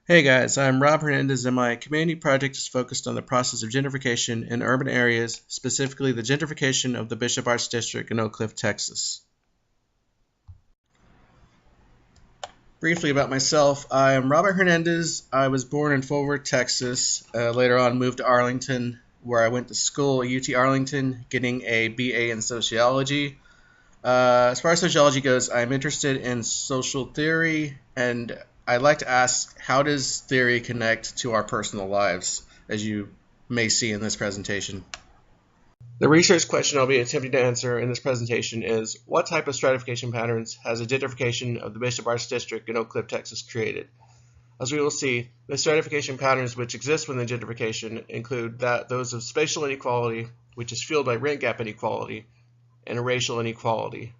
Hey guys, I'm Rob Hernandez and my community project is focused on the process of gentrification in urban areas, specifically the gentrification of the Bishop Arts District in Oak Cliff, Texas. Briefly about myself, I am Robert Hernandez. I was born in Fort Worth, Texas. Later on moved to Arlington, where I went to school at UT Arlington, getting a BA in sociology. As far as sociology goes, I'm interested in social theory, and I'd like to ask, how does theory connect to our personal lives, as you may see in this presentation? The research question I'll be attempting to answer in this presentation is, what type of stratification patterns has the gentrification of the Bishop Arts District in Oak Cliff, Texas created? As we will see, the stratification patterns which exist within gentrification include those of spatial inequality, which is fueled by rent gap inequality, and racial inequality.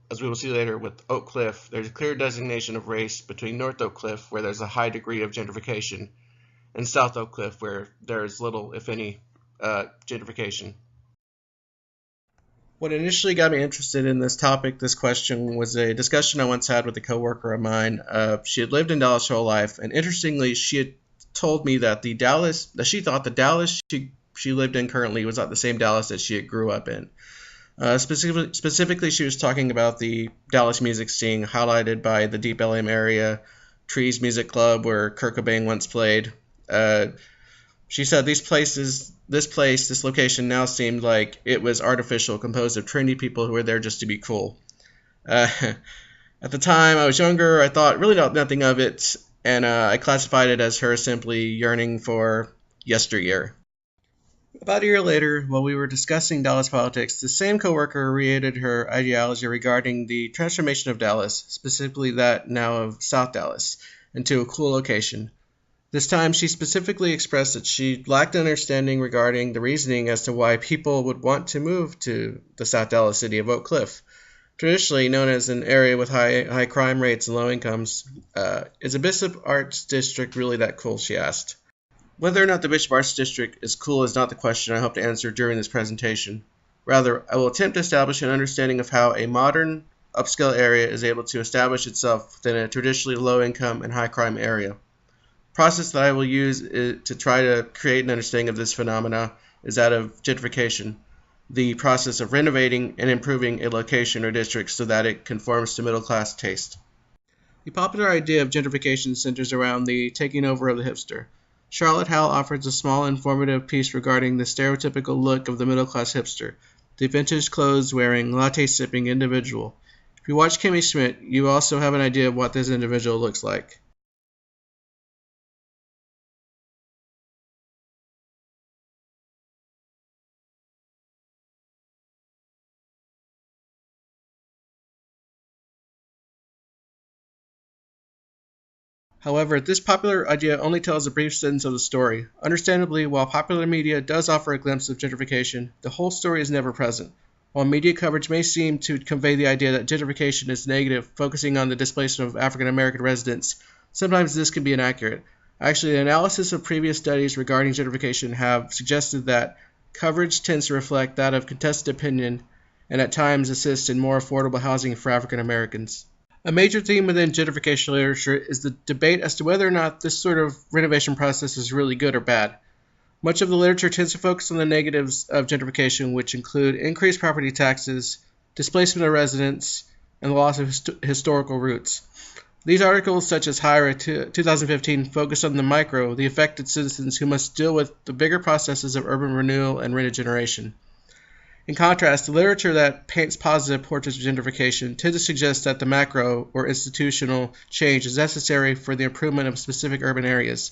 As we will see later with Oak Cliff, there's a clear designation of race between North Oak Cliff, where there's a high degree of gentrification, and South Oak Cliff, where there is little, if any, gentrification. What initially got me interested in this topic, this question, was a discussion I once had with a coworker of mine. She had lived in Dallas her whole life, and interestingly, she had told me that she thought the Dallas she lived in currently was not the same Dallas that she had grew up in. Specifically, she was talking about the Dallas music scene, highlighted by the Deep Ellum area, Trees Music Club, where Kurt Cobain once played. She said this location now seemed like it was artificial, composed of trendy people who were there just to be cool. Uh, at the time, I was younger. I thought really nothing of it, and I classified it as her simply yearning for yesteryear. About a year later, while we were discussing Dallas politics, the same coworker reiterated her ideology regarding the transformation of Dallas, specifically that now of South Dallas, into a cool location. This time, she specifically expressed that she lacked understanding regarding the reasoning as to why people would want to move to the South Dallas city of Oak Cliff. Traditionally known as an area with high crime rates and low incomes, is a Bishop Arts District really that cool, she asked. Whether or not the Bishop Arts District is cool is not the question I hope to answer during this presentation. Rather, I will attempt to establish an understanding of how a modern, upscale area is able to establish itself within a traditionally low-income and high-crime area. The process that I will use to try to create an understanding of this phenomena is that of gentrification, the process of renovating and improving a location or district so that it conforms to middle-class taste. The popular idea of gentrification centers around the taking over of the hipster. Charlotte Howell offers a small informative piece regarding the stereotypical look of the middle-class hipster, the vintage clothes-wearing, latte-sipping individual. If you watch Kimmy Schmidt, you also have an idea of what this individual looks like. However, this popular idea only tells a brief sentence of the story. Understandably, while popular media does offer a glimpse of gentrification, the whole story is never present. While media coverage may seem to convey the idea that gentrification is negative, focusing on the displacement of African American residents, sometimes this can be inaccurate. Actually, the analysis of previous studies regarding gentrification have suggested that coverage tends to reflect that of contested opinion and at times assists in more affordable housing for African Americans. A major theme within gentrification literature is the debate as to whether or not this sort of renovation process is really good or bad. Much of the literature tends to focus on the negatives of gentrification, which include increased property taxes, displacement of residents, and the loss of historical roots. These articles, such as Hire 2015, focus on the affected citizens who must deal with the bigger processes of urban renewal and regeneration. In contrast, the literature that paints positive portraits of gentrification tends to suggest that the macro, or institutional, change is necessary for the improvement of specific urban areas.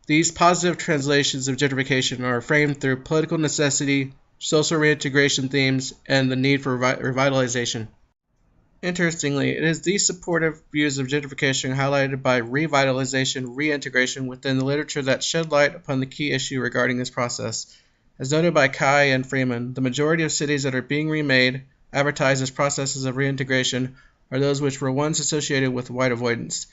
These positive translations of gentrification are framed through political necessity, social reintegration themes, and the need for revitalization. Interestingly, it is these supportive views of gentrification highlighted by revitalization, reintegration within the literature that shed light upon the key issue regarding this process. As noted by Kai and Freeman, the majority of cities that are being remade, advertised as processes of reintegration, are those which were once associated with white avoidance.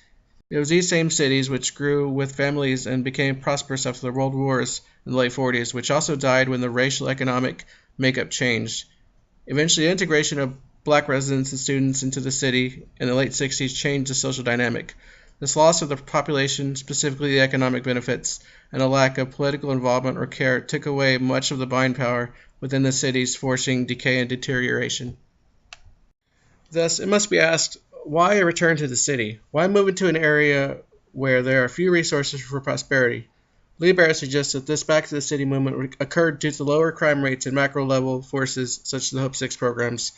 It was these same cities which grew with families and became prosperous after the World Wars in the late 40s, which also died when the racial economic makeup changed. Eventually, the integration of black residents and students into the city in the late 60s changed the social dynamic. This loss of the population, specifically the economic benefits, and a lack of political involvement or care took away much of the buying power within the cities, forcing decay and deterioration. Thus, it must be asked, why a return to the city? Why move into an area where there are few resources for prosperity? Lee Barrett suggests that this back to the city movement occurred due to lower crime rates and macro-level forces such as the Hope 6 programs.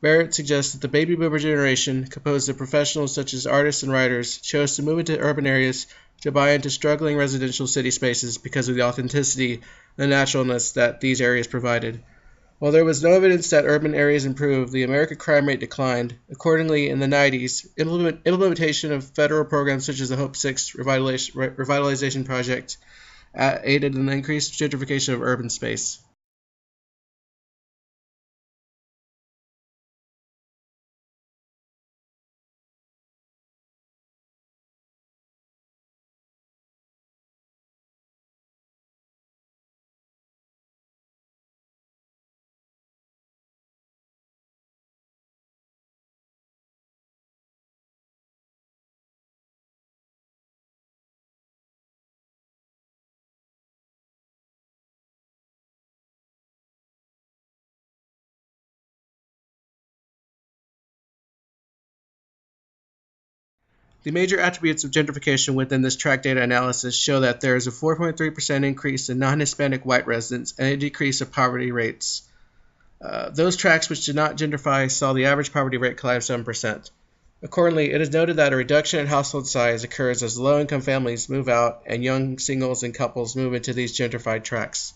Barrett suggests that the baby boomer generation, composed of professionals such as artists and writers, chose to move into urban areas to buy into struggling residential city spaces because of the authenticity and naturalness that these areas provided. While there was no evidence that urban areas improved, the American crime rate declined. Accordingly, in the 90s, implementation of federal programs such as the Hope 6 Revitalization Project aided in the increased gentrification of urban space. The major attributes of gentrification within this tract data analysis show that there is a 4.3% increase in non-Hispanic white residents and a decrease of poverty rates. Those tracts which did not gentrify saw the average poverty rate climb 7%. Accordingly, it is noted that a reduction in household size occurs as low-income families move out and young singles and couples move into these gentrified tracts.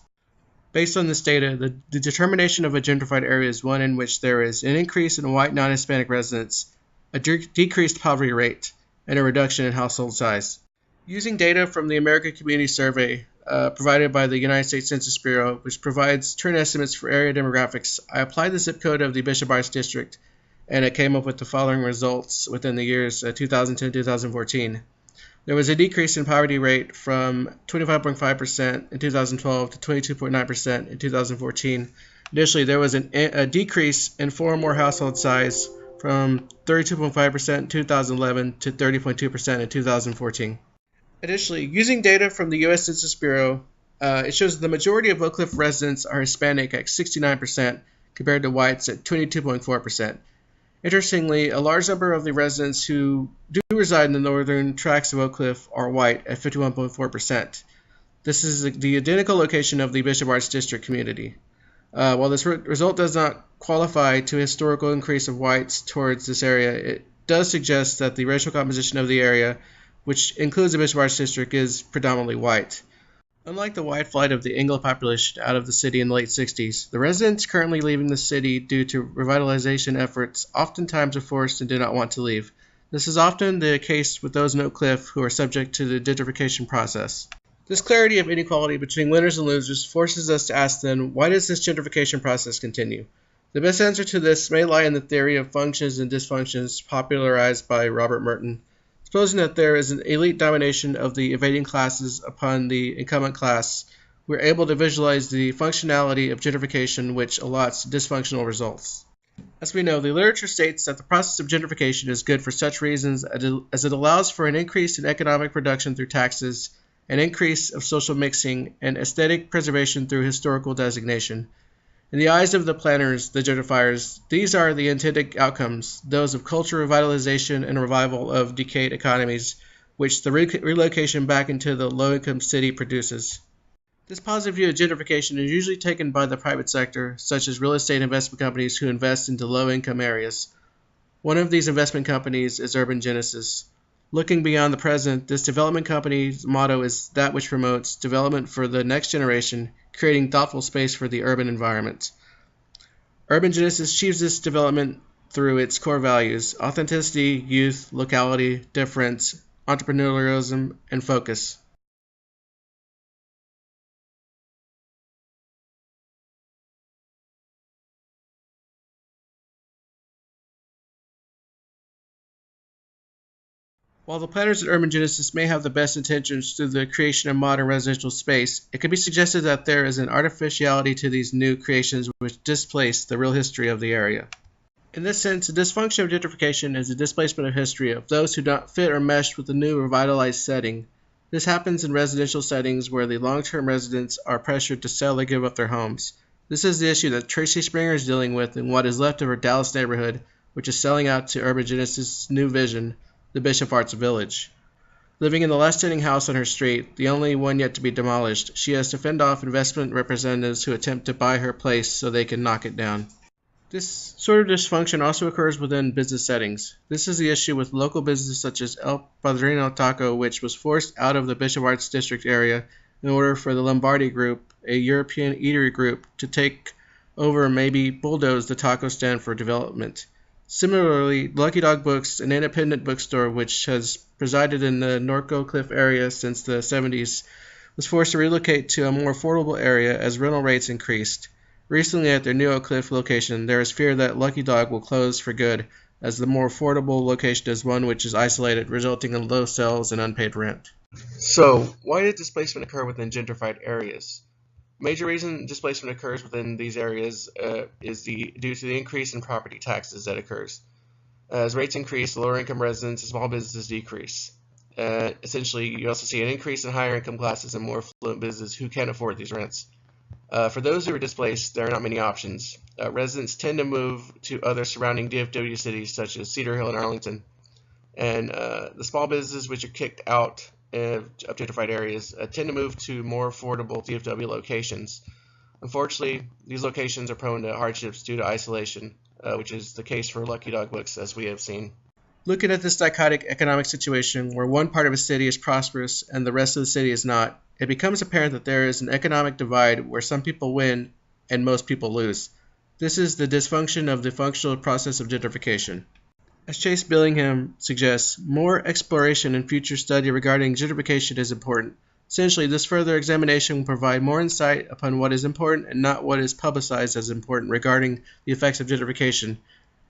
Based on this data, the determination of a gentrified area is one in which there is an increase in white non-Hispanic residents, a decreased poverty rate, and a reduction in household size. Using data from the American Community Survey provided by the United States Census Bureau, which provides trend estimates for area demographics, I applied the zip code of the Bishop Arts District, and it came up with the following results within the years 2010-2014. There was a decrease in poverty rate from 25.5% in 2012 to 22.9% in 2014. Additionally, there was a decrease in four or more household size from 32.5% in 2011 to 30.2% in 2014. Additionally, using data from the U.S. Census Bureau, it shows that the majority of Oak Cliff residents are Hispanic at 69% compared to whites at 22.4%. Interestingly, a large number of the residents who do reside in the northern tracts of Oak Cliff are white at 51.4%. This is the identical location of the Bishop Arts District community. While this result does not qualify to a historical increase of whites towards this area, it does suggest that the racial composition of the area, which includes the Bishop Arts District, is predominantly white. Unlike the wide flight of the Anglo population out of the city in the late 60s, the residents currently leaving the city due to revitalization efforts oftentimes are forced and do not want to leave. This is often the case with those in Oak Cliff who are subject to the gentrification process. This clarity of inequality between winners and losers forces us to ask then, why does this gentrification process continue? The best answer to this may lie in the theory of functions and dysfunctions popularized by Robert Merton. Supposing that there is an elite domination of the evading classes upon the incumbent class, we are able to visualize the functionality of gentrification which allots dysfunctional results. As we know, the literature states that the process of gentrification is good for such reasons as it allows for an increase in economic production through taxes, an increase of social mixing, and aesthetic preservation through historical designation. In the eyes of the planners, the gentrifiers, these are the intended outcomes, those of cultural revitalization and revival of decayed economies, which the relocation back into the low-income city produces. This positive view of gentrification is usually taken by the private sector, such as real estate investment companies who invest into low-income areas. One of these investment companies is Urban Genesis. Looking beyond the present, this development company's motto is that which promotes development for the next generation, creating thoughtful space for the urban environment. Urban Genesis achieves this development through its core values: authenticity, youth, locality, difference, entrepreneurialism, and focus. While the planners at Urban Genesis may have the best intentions through the creation of modern residential space, it can be suggested that there is an artificiality to these new creations which displace the real history of the area. In this sense, the dysfunction of gentrification is the displacement of history of those who do not fit or mesh with the new revitalized setting. This happens in residential settings where the long-term residents are pressured to sell or give up their homes. This is the issue that Tracy Springer is dealing with in what is left of her Dallas neighborhood, which is selling out to Urban Genesis' new vision, the Bishop Arts Village. Living in the last-standing house on her street, the only one yet to be demolished, she has to fend off investment representatives who attempt to buy her place so they can knock it down. This sort of dysfunction also occurs within business settings. This is the issue with local businesses such as El Padrino Taco, which was forced out of the Bishop Arts District area in order for the Lombardi Group, a European eatery group, to take over and maybe bulldoze the taco stand for development. Similarly, Lucky Dog Books, an independent bookstore which has presided in the Norco Cliff area since the 70s, was forced to relocate to a more affordable area as rental rates increased. Recently, at their new Oak Cliff location, there is fear that Lucky Dog will close for good, as the more affordable location is one which is isolated, resulting in low sales and unpaid rent. So, why did displacement occur within gentrified areas? Major reason displacement occurs within these areas is due to the increase in property taxes that occurs. As rates increase, lower income residents and small businesses decrease. Essentially, you also see an increase in higher income classes and more affluent businesses who can't afford these rents. For those who are displaced, there are not many options. Residents tend to move to other surrounding DFW cities such as Cedar Hill and Arlington. And the small businesses which are kicked out of gentrified areas tend to move to more affordable DFW locations. Unfortunately, these locations are prone to hardships due to isolation, which is the case for Lucky Dog Books, as we have seen. Looking at this dichotic economic situation where one part of a city is prosperous and the rest of the city is not, it becomes apparent that there is an economic divide where some people win and most people lose. This is the dysfunction of the functional process of gentrification. As Chase Billingham suggests, more exploration and future study regarding gentrification is important. Essentially, this further examination will provide more insight upon what is important and not what is publicized as important regarding the effects of gentrification.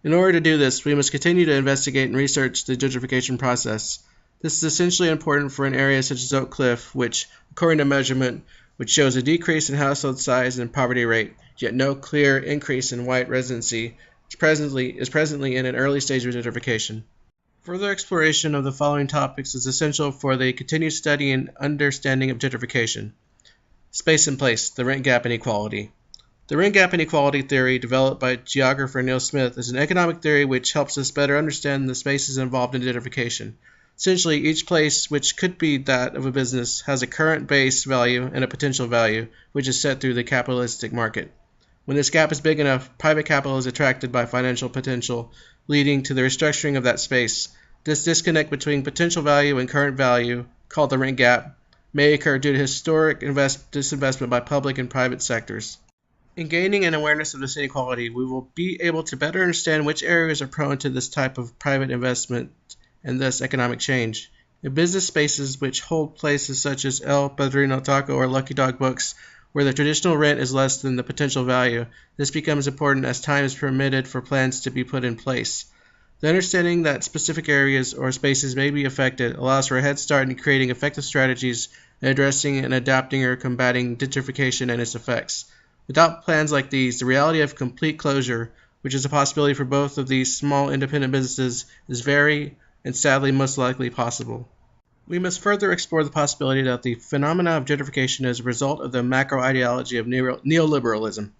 In order to do this, we must continue to investigate and research the gentrification process. This is essentially important for an area such as Oak Cliff, which, according to measurement, which shows a decrease in household size and poverty rate, yet no clear increase in white residency, is presently in an early stage of gentrification. Further exploration of the following topics is essential for the continued study and understanding of gentrification. Space and place, the rent gap inequality. The rent gap inequality theory, developed by geographer Neil Smith, is an economic theory which helps us better understand the spaces involved in gentrification. Essentially, each place, which could be that of a business, has a current base value and a potential value, which is set through the capitalistic market. When this gap is big enough, private capital is attracted by financial potential, leading to the restructuring of that space. This disconnect between potential value and current value, called the rent gap, may occur due to historic disinvestment by public and private sectors. In gaining an awareness of this inequality, we will be able to better understand which areas are prone to this type of private investment and thus economic change. In business spaces which hold places such as El Padrino Taco or Lucky Dog Books, where the traditional rent is less than the potential value, this becomes important as time is permitted for plans to be put in place. The understanding that specific areas or spaces may be affected allows for a head start in creating effective strategies in addressing and adapting or combating gentrification and its effects. Without plans like these, the reality of complete closure, which is a possibility for both of these small independent businesses, is very and sadly most likely possible. We must further explore the possibility that the phenomena of gentrification is a result of the macro ideology of neoliberalism.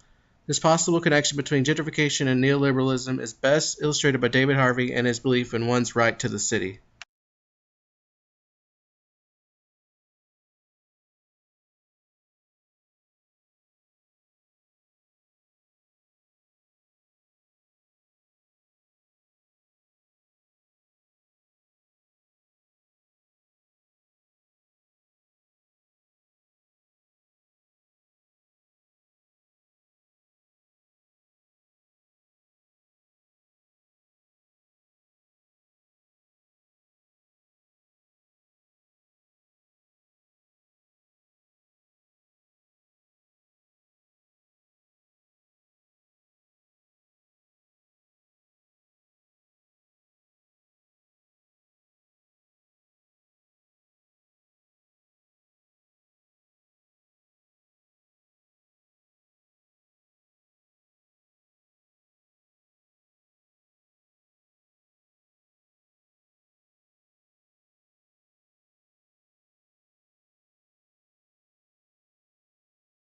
This possible connection between gentrification and neoliberalism is best illustrated by David Harvey and his belief in one's right to the city.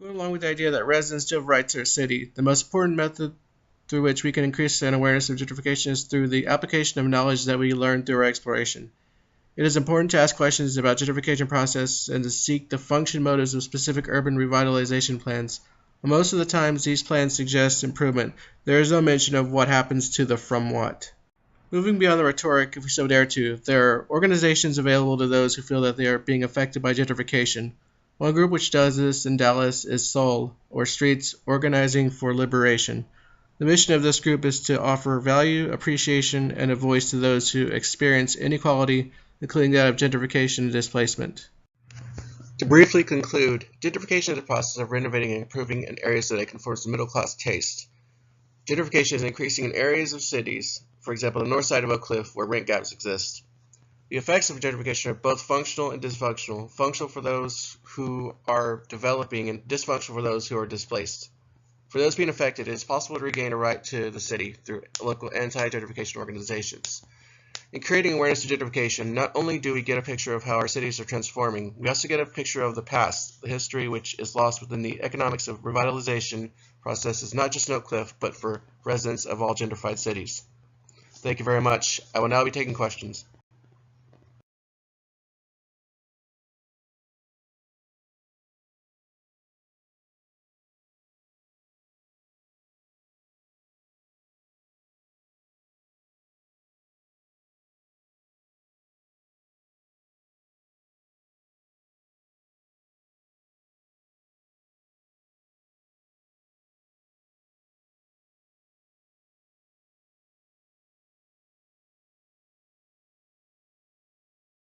Going along with the idea that residents do have rights to their city, the most important method through which we can increase an awareness of gentrification is through the application of knowledge that we learn through our exploration. It is important to ask questions about gentrification process and to seek the function motives of specific urban revitalization plans. Most of the times these plans suggest improvement. There is no mention of what happens to the from what. Moving beyond the rhetoric, if we so dare to, there are organizations available to those who feel that they are being affected by gentrification. One group which does this in Dallas is SOUL, or Streets Organizing for Liberation. The mission of this group is to offer value, appreciation, and a voice to those who experience inequality, including that of gentrification and displacement. To briefly conclude, gentrification is a process of renovating and improving in areas that conform to middle-class taste. Gentrification is increasing in areas of cities, for example, the north side of Oak Cliff, where rent gaps exist. The effects of gentrification are both functional and dysfunctional, functional for those who are developing and dysfunctional for those who are displaced. For those being affected, it is possible to regain a right to the city through local anti-gentrification organizations. In creating awareness to gentrification, not only do we get a picture of how our cities are transforming, we also get a picture of the past, the history which is lost within the economics of revitalization processes, not just in Oak Cliff, but for residents of all gentrified cities. Thank you very much. I will now be taking questions.